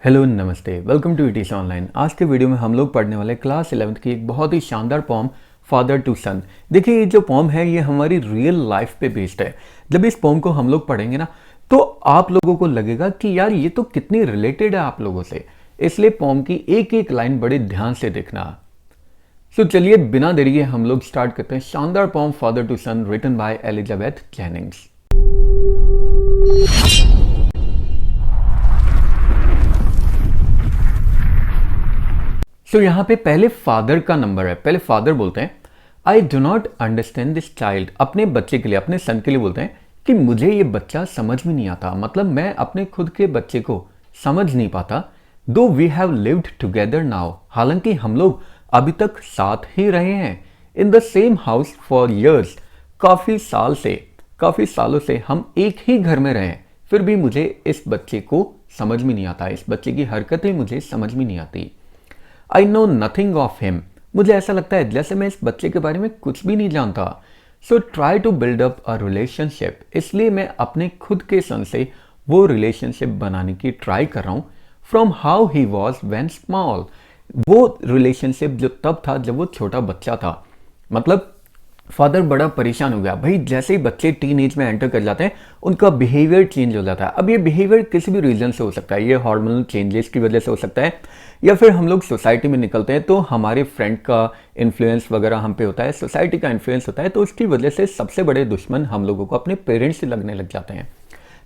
Hello नमस्ते, welcome to etc. online. आज के वीडियो में हम लोग पढ़ने वाले क्लास 11th की एक बहुत ही शानदार पोम फादर टू सन। देखिए, ये जो पोम है ये हमारी रियल लाइफ पे बेस्ड है। जब इस पोम को हम लोग पढ़ेंगे ना तो आप लोगों को लगेगा कि यार ये तो कितनी रिलेटेड है आप लोगों से, इसलिए पोम की एक एक लाइन बड़े ध्यान से देखना। सो चलिए बिना देरी के हम लोग स्टार्ट करते हैं शानदार poem father to son written by Elizabeth Jennings. यहाँ पे पहले फादर का नंबर है। पहले फादर बोलते हैं I do not understand this child. अपने बच्चे के लिए, अपने सन के लिए बोलते हैं कि मुझे ये बच्चा समझ में नहीं आता, मतलब मैं अपने खुद के बच्चे को समझ नहीं पाता। Though we have lived together now, हालांकि हम लोग अभी तक साथ ही रहे हैं। In the same house for years, काफी सालों से हम एक ही घर में रहे हैं, फिर भी मुझे इस बच्चे को समझ में नहीं आता। इस बच्चे की हरकतें मुझे समझ में नहीं आती। I know nothing of him, मुझे ऐसा लगता है जैसे मैं इस बच्चे के बारे में कुछ भी नहीं जानता। So try to build up a relationship, इसलिए मैं अपने खुद के सन से वो रिलेशनशिप बनाने की ट्राई कर रहा हूँ। From how he was when small, वो रिलेशनशिप जो तब था जब वो छोटा बच्चा था। मतलब फादर बड़ा परेशान हो गया। भाई जैसे ही बच्चे टीन एज में एंटर कर जाते हैं उनका बिहेवियर चेंज हो जाता है। अब ये बिहेवियर किसी भी रीजन से हो सकता है, ये हार्मोनल चेंजेस की वजह से हो सकता है, या फिर हम लोग सोसाइटी में निकलते हैं तो हमारे फ्रेंड का इन्फ्लुएंस वगैरह हम पे होता है, सोसाइटी का इन्फ्लुएंस होता है, तो उसकी वजह से सबसे बड़े दुश्मन हम लोगों को अपने पेरेंट्स से लगने लग जाते हैं।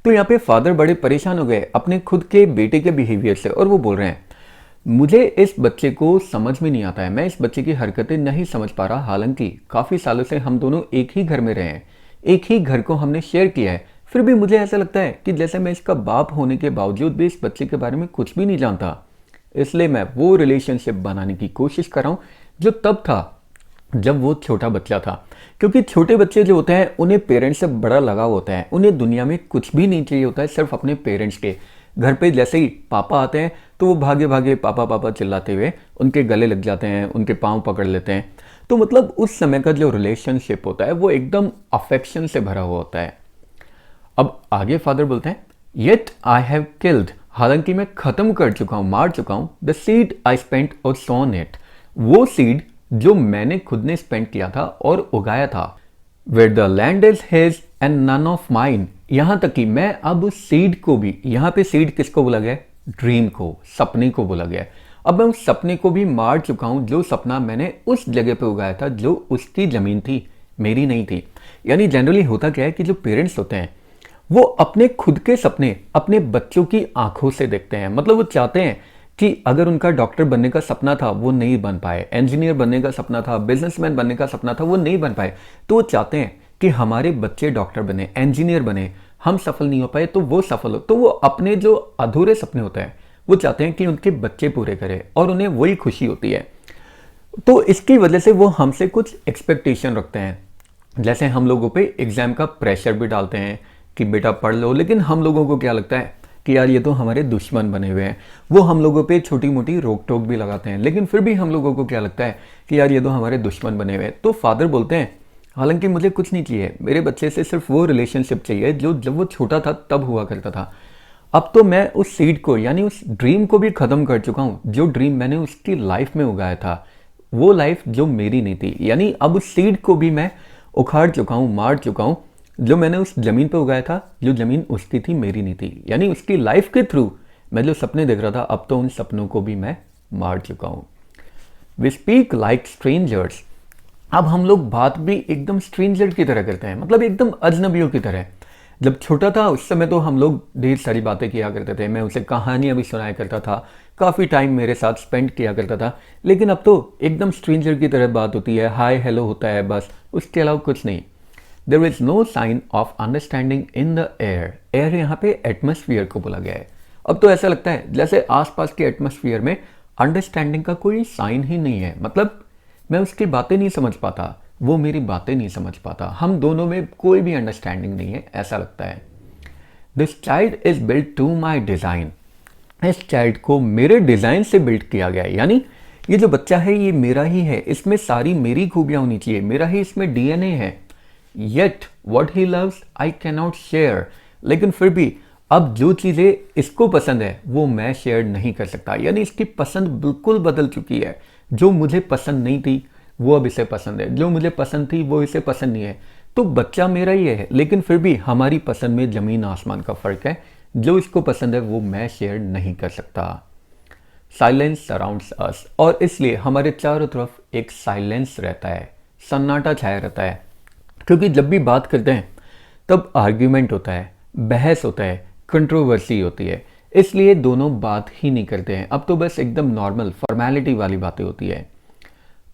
तो यहाँ पे फादर बड़े परेशान हो गए अपने खुद के बेटे के बिहेवियर से, और वो बोल रहे हैं मुझे इस बच्चे को समझ में नहीं आता है, मैं इस बच्चे की हरकतें नहीं समझ पा रहा। हालांकि काफ़ी सालों से हम दोनों एक ही घर में रहे हैं, एक ही घर को हमने शेयर किया है, फिर भी मुझे ऐसा लगता है कि जैसे मैं इसका बाप होने के बावजूद भी इस बच्चे के बारे में कुछ भी नहीं जानता। इसलिए मैं वो रिलेशनशिप बनाने की कोशिश कर रहा हूँ जो तब था जब वो छोटा बच्चा था। क्योंकि छोटे बच्चे जो होते हैं उन्हें पेरेंट्स से बड़ा लगाव होता है, उन्हें दुनिया में कुछ भी नहीं चाहिए होता है, सिर्फ अपने पेरेंट्स के। घर पे जैसे ही पापा आते हैं तो वो भागे भागे पापा पापा चिल्लाते हुए उनके गले लग जाते हैं, उनके पाँव पकड़ लेते हैं। तो मतलब उस समय का जो रिलेशनशिप होता है वो एकदम अफेक्शन से भरा हुआ होता है। अब आगे फादर बोलते हैं येट आई हैव किल्ड, हालांकि मैं खत्म कर चुका हूं, मार चुका हूं, द सीड आई स्पेंट और सोन इट, वो सीड जो मैंने खुद ने स्पेंड किया था और उगाया था। Where the land is his and none of mine, यहां तक कि मैं अब उस सीड को भी, यहां पे सीड किसको बोला गया, ड्रीम को, सपने को बोला गया। अब मैं उस सपने को भी मार चुका हूं जो सपना मैंने उस जगह पे उगाया था जो उसकी जमीन थी, मेरी नहीं थी। यानी जनरली होता क्या है कि जो पेरेंट्स होते हैं वो अपने खुद के सपने अपने बच्चों की आंखों से देखते हैं। मतलब वो चाहते हैं कि अगर उनका डॉक्टर बनने का सपना था वो नहीं बन पाए, इंजीनियर बनने का सपना था, बिजनेसमैन बनने का सपना था वो नहीं बन पाए, तो वो चाहते हैं कि हमारे बच्चे डॉक्टर बने, इंजीनियर बने, हम सफल नहीं हो पाए तो वो सफल हो। तो वो अपने जो अधूरे सपने होते हैं वो चाहते हैं कि उनके बच्चे पूरे करें, और उन्हें वही खुशी होती है। तो इसकी वजह से वो हमसे कुछ एक्सपेक्टेशन रखते हैं। जैसे हम लोगों पे एग्जाम का प्रेशर भी डालते हैं कि बेटा पढ़ लो, लेकिन हम लोगों को क्या लगता है कि यार ये तो हमारे दुश्मन बने हुए हैं। वो हम लोगों पे छोटी मोटी रोक टोक भी लगाते हैं, लेकिन फिर भी हम लोगों को क्या लगता है कि यार ये तो हमारे दुश्मन बने हुए हैं। तो फादर बोलते हैं हालांकि मुझे कुछ नहीं चाहिए, मेरे बच्चे से सिर्फ वो रिलेशनशिप चाहिए जो जब वो छोटा था तब हुआ करता था। अब तो मैं उस सीड को, यानी उस ड्रीम को भी खत्म कर चुका हूँ जो ड्रीम मैंने उसकी लाइफ में उगाया था, वो लाइफ जो मेरी नहीं थी। यानी अब उस सीड को भी मैं उखाड़ चुका हूँ, मार चुका हूँ, जो मैंने उस जमीन पे उगाया था, जो जमीन उसकी थी मेरी नहीं थी। यानी उसकी लाइफ के थ्रू मैं जो सपने देख रहा था अब तो उन सपनों को भी मैं मार चुका हूँ। वी स्पीक लाइक स्ट्रेंजर्स, अब हम लोग बात भी एकदम स्ट्रेंजर की तरह करते हैं, मतलब एकदम अजनबियों की तरह। जब छोटा था उस समय तो हम लोग ढेर सारी बातें किया करते थे, मैं उसे कहानियां भी सुनाया करता था, काफ़ी टाइम मेरे साथ स्पेंड किया करता था। लेकिन अब तो एकदम स्ट्रेंजर की तरह बात होती है, हाय हेलो होता है बस, उसके अलावा कुछ नहीं। There is no sign of understanding in the air, air यहाँ पे एटमॉस्फेयर को बोला गया है। अब तो ऐसा लगता है जैसे आसपास के एटमॉस्फेयर में अंडरस्टैंडिंग का कोई साइन ही नहीं है। मतलब मैं उसकी बातें नहीं समझ पाता, वो मेरी बातें नहीं समझ पाता, हम दोनों में कोई भी अंडरस्टैंडिंग नहीं है, ऐसा लगता है। This child is built to my design, इस चाइल्ड को मेरे डिजाइन से बिल्ड किया गया है। यानी ये जो बच्चा है ये मेरा ही है, इसमें सारी मेरी खूबियां होनी चाहिए, मेरा ही इसमें डीएनए है। Yet what he loves I can not share, लेकिन फिर भी अब जो चीज़ें इसको पसंद है वो मैं शेयर नहीं कर सकता, यानी इसकी पसंद बिल्कुल बदल चुकी है। जो मुझे पसंद नहीं थी वो अब इसे पसंद है, जो मुझे पसंद थी वो इसे पसंद नहीं है। तो बच्चा मेरा ही है, लेकिन फिर भी हमारी पसंद में ज़मीन आसमान का फ़र्क है। जो इसको पसंद है वो मैं शेयर नहीं कर सकता। साइलेंस सराउंड्स अस, और इसलिए हमारे चारों तरफ एक साइलेंस रहता है, सन्नाटा छाया रहता है। क्योंकि जब भी बात करते हैं तब आर्ग्यूमेंट होता है, बहस होता है, कंट्रोवर्सी होती है, इसलिए दोनों बात ही नहीं करते हैं। अब तो बस एकदम नॉर्मल फॉर्मेलिटी वाली बातें होती है।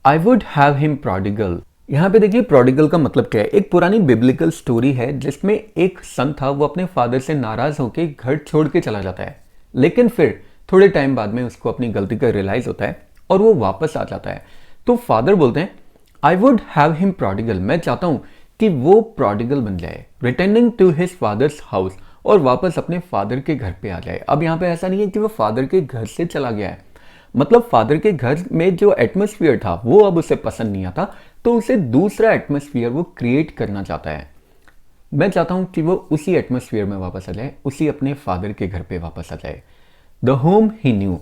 आई वुड हैव हिम प्रोडिगल। यहाँ पे देखिए प्रोडिगल का मतलब क्या है। एक पुरानी बिब्लिकल स्टोरी है जिसमें एक सन था, वो अपने फादर से नाराज होकर घर छोड़ के चला जाता है, लेकिन फिर थोड़े टाइम बाद में उसको अपनी गलती का रियलाइज होता है और वो वापस आ जाता है। तो फादर बोलते हैं I would have him prodigal, मैं चाहता हूं कि वो प्रोडिगल बन जाए, returning to his father's house, और वापस अपने फादर के घर पे आ जाए। अब यहाँ पे ऐसा नहीं है कि वो फादर के घर से चला गया है, मतलब फादर के घर में जो एटमॉस्फेयर था वो अब उसे पसंद नहीं आता, तो उसे दूसरा एटमॉस्फेयर वो क्रिएट करना चाहता है। मैं चाहता हूं कि वो उसी एटमॉस्फेयर में वापस आ जाए, उसी अपने फादर के घर पे वापस आ जाए। द होम ही न्यू,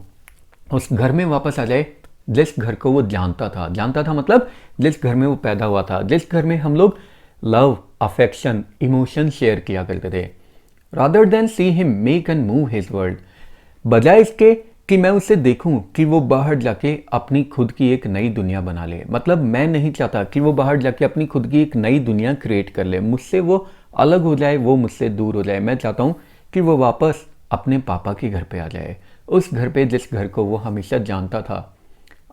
उस घर में वापस आ जाए जिस घर को वो जानता था। जानता था मतलब जिस घर में वो पैदा हुआ था, जिस घर में हम लोग लव, अफेक्शन, इमोशन शेयर किया करते थे। Rather than see him make and move his world, बजाय इसके कि मैं उसे देखूं कि वो बाहर जाके अपनी खुद की एक नई दुनिया बना ले। मतलब मैं नहीं चाहता कि वो बाहर जाके अपनी खुद की एक नई दुनिया क्रिएट कर ले, मुझसे वो अलग हो जाए, वो मुझसे दूर हो जाए। मैं चाहता हूं कि वो वापस अपने पापा के घर पे आ जाए, उस घर पे जिस घर को वो हमेशा जानता था।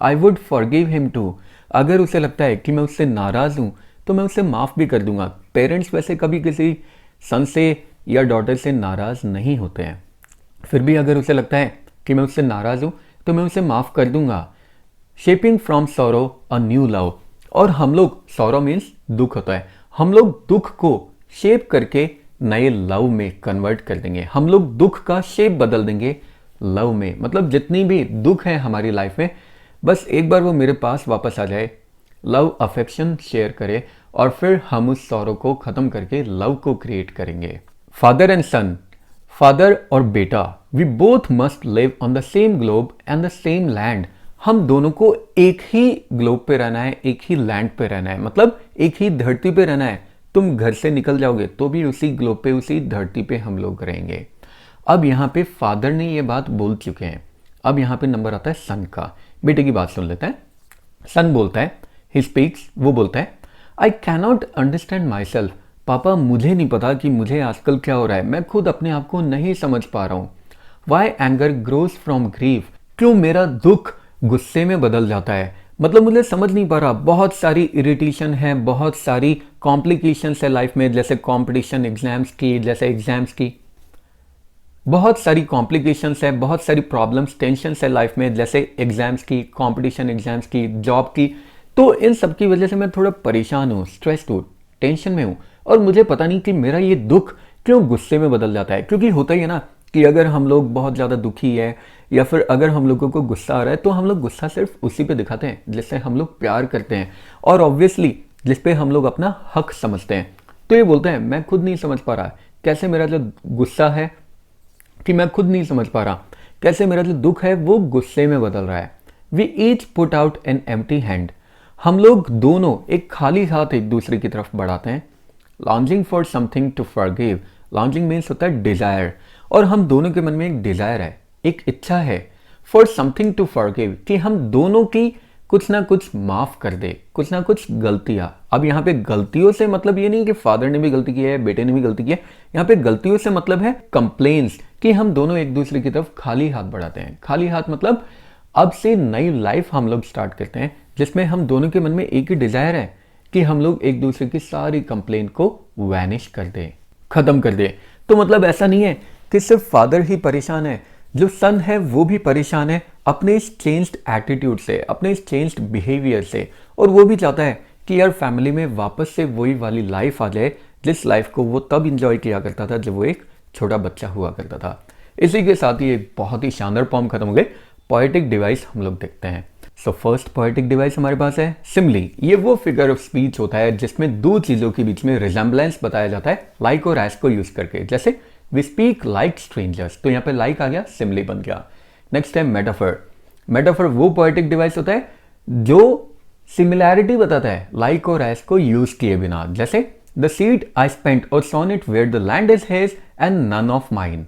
I would forgive him too, अगर उसे लगता है कि मैं उससे नाराज़ हूँ तो मैं उसे माफ़ भी कर दूंगा। पेरेंट्स वैसे कभी किसी सन से या डॉटर से नाराज़ नहीं होते हैं, फिर भी अगर उसे लगता है कि मैं उससे नाराज़ हूँ तो मैं उसे माफ़ कर दूंगा। Shaping from sorrow a new love, और हम लोग, सॉरो मीन्स दुख होता है, हम लोग दुख को शेप करके नए लव में कन्वर्ट कर देंगे। हम लोग दुख का शेप बदल देंगे लव में। मतलब जितनी भी दुख है हमारी लाइफ में, बस एक बार वो मेरे पास वापस आ जाए, लव अफेक्शन शेयर करे, और फिर हम उस सॉरो को ख़त्म करके लव को क्रिएट करेंगे। फादर एंड सन, फादर और बेटा, we both must live on the same globe and the same land. हम दोनों को एक ही ग्लोब पे रहना है, एक ही लैंड पे रहना है, मतलब एक ही धरती पे रहना है। तुम घर से निकल जाओगे तो भी उसी ग्लोब पे, उसी धरती पे हम लोग रहेंगे। अब यहाँ पे फादर ने ये बात बोल चुके हैं, अब यहाँ पे नंबर आता है सन का। बेटे की बात सुन लेते हैं। सन बोलता है, ही स्पीक्स, वो बोलता है I cannot understand my self, पापा मुझे नहीं पता कि मुझे आजकल क्या हो रहा है, मैं खुद अपने आप को नहीं समझ पा रहा हूँ। Why anger grows from grief, क्यों मेरा दुख गुस्से में बदल जाता है, मतलब मुझे समझ नहीं पा रहा। बहुत सारी इरिटेशन है, बहुत सारी कॉम्प्लिकेशंस है लाइफ में, जैसे कंपटीशन एग्जाम्स की, जैसे एग्जाम्स की बहुत सारी कॉम्प्लिकेशंस है, बहुत सारी प्रॉब्लम्स, टेंशन्स है लाइफ में, जैसे एग्जाम्स की, कंपटीशन एग्जाम्स की, जॉब की। तो इन सब की वजह से मैं थोड़ा परेशान हूँ, स्ट्रेस्ड हूँ, टेंशन में हूँ, और मुझे पता नहीं कि मेरा ये दुख क्यों गुस्से में बदल जाता है। क्योंकि होता ही है ना कि अगर हम लोग बहुत ज़्यादा दुखी है या फिर अगर हम लोगों को गुस्सा आ रहा है तो हम लोग गुस्सा सिर्फ उसी पे दिखाते हैं जिससे हम लोग प्यार करते हैं, और ऑब्वियसली जिस पे हम लोग अपना हक समझते हैं। तो ये बोलते हैं मैं खुद नहीं समझ पा रहा कैसे मेरा जो गुस्सा है, कि मैं खुद नहीं समझ पा रहा कैसे मेरा जो दुख है वो गुस्से में बदल रहा है। We each put out an empty hand, हम लोग दोनों एक खाली हाथ एक दूसरे की तरफ बढ़ाते हैं। Longing for something to forgive, longing means होता है डिजायर, और हम दोनों के मन में एक डिजायर है, एक इच्छा है फॉर समथिंग टू फॉरगिव, कि हम दोनों की कुछ ना कुछ माफ कर दे, कुछ ना कुछ गलतियां। अब यहाँ पे गलतियों से मतलब ये नहीं कि फादर ने भी गलती की है, बेटे ने भी गलती की है। यहाँ पे गलतियों से मतलब है कंप्लेन्स, कि हम दोनों एक दूसरे की तरफ खाली हाथ बढ़ाते हैं। खाली हाथ मतलब अब से नई लाइफ हम लोग स्टार्ट करते हैं जिसमें हम दोनों के मन में एक ही डिजायर है कि हम लोग एक दूसरे की सारी कंप्लेन को वैनिश कर दे, खत्म कर दे। तो मतलब ऐसा नहीं है कि सिर्फ फादर ही परेशान है, जो सन है वो भी परेशान है अपने इस चेंज्ड एटीट्यूड से, अपने इस चेंज्ड बिहेवियर से, और वो भी चाहता है कि यार फैमिली में वापस से वही वाली लाइफ आ जाए जिस लाइफ को वो तब इंजॉय किया करता था जब वो एक छोटा बच्चा हुआ करता था। इसी के साथ ही एक बहुत ही शानदार पॉम खत्म हो गए। पोएटिक डिवाइस हम लोग देखते हैं। सो फर्स्ट पोएटिक डिवाइस हमारे पास है सिमली। ये वो फिगर ऑफ स्पीच होता है जिसमें दो चीजों के बीच में रिजेम्बलेंस बताया जाता है, लाइक और एज को यूज करके। जैसे वी स्पीक लाइक स्ट्रेंजर्स, तो यहाँ पे लाइक आ गया, सिमिली बन गया। नेक्स्ट है मेटाफर। मेटाफर वो पोएटिक डिवाइस होता है जो सिमिलैरिटी बताता है लाइक और एस को यूज किए बिना। जैसे द सीट आई स्पेंट और sown it where the land is his and none of mine.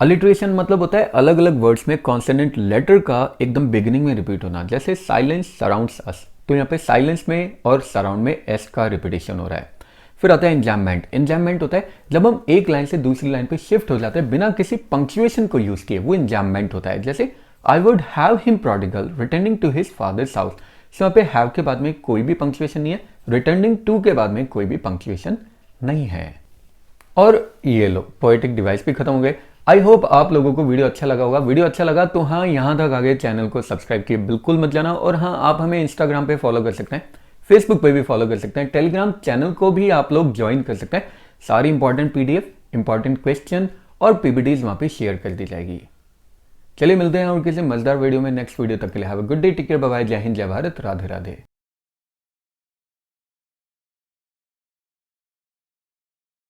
Alliteration मतलब होता है अलग अलग वर्ड्स में कॉन्सोनेंट लेटर का एकदम बिगिनिंग में रिपीट होना। जैसे साइलेंस सराउंड्स अस, तो यहाँ पे साइलेंस में और सराउंड में एस का रिपीटेशन हो रहा है। फिर आता है इंजैममेंट। इंजैममेंट होता है जब हम एक लाइन से दूसरी लाइन पे शिफ्ट हो जाते हैं बिना किसी पंक्चुएशन को यूज किए, वो इंजैममेंट होता है। जैसे I would have him prodigal returning to his father's house, so यहाँ पे हैव के बाद में कोई भी पंक्चुएशन नहीं है, रिटर्निंग टू के बाद में कोई भी पंक्चुएशन नहीं है। और ये लो पोएटिक डिवाइस भी खत्म हो गए। आई होप आप लोगों को वीडियो अच्छा लगा होगा। वीडियो अच्छा लगा तो हाँ, यहाँ तक आगे चैनल को सब्सक्राइब किए बिल्कुल मत जाना। और हाँ, आप हमें इंस्टाग्राम पे फॉलो कर सकते हैं, फेसबुक पे भी फॉलो कर सकते हैं, टेलीग्राम चैनल को भी आप लोग ज्वाइन कर सकते हैं। सारी इंपॉर्टेंट पीडीएफ, इंपॉर्टेंट क्वेश्चन और पीपीटीज वहाँ पे शेयर कर दी जाएगी। चलिए मिलते हैं और किसी मजेदार वीडियो में नेक्स्ट वीडियो तक के लिए have a good day, take care, bye bye, जय हिंद, जय भारत, राधे राधे।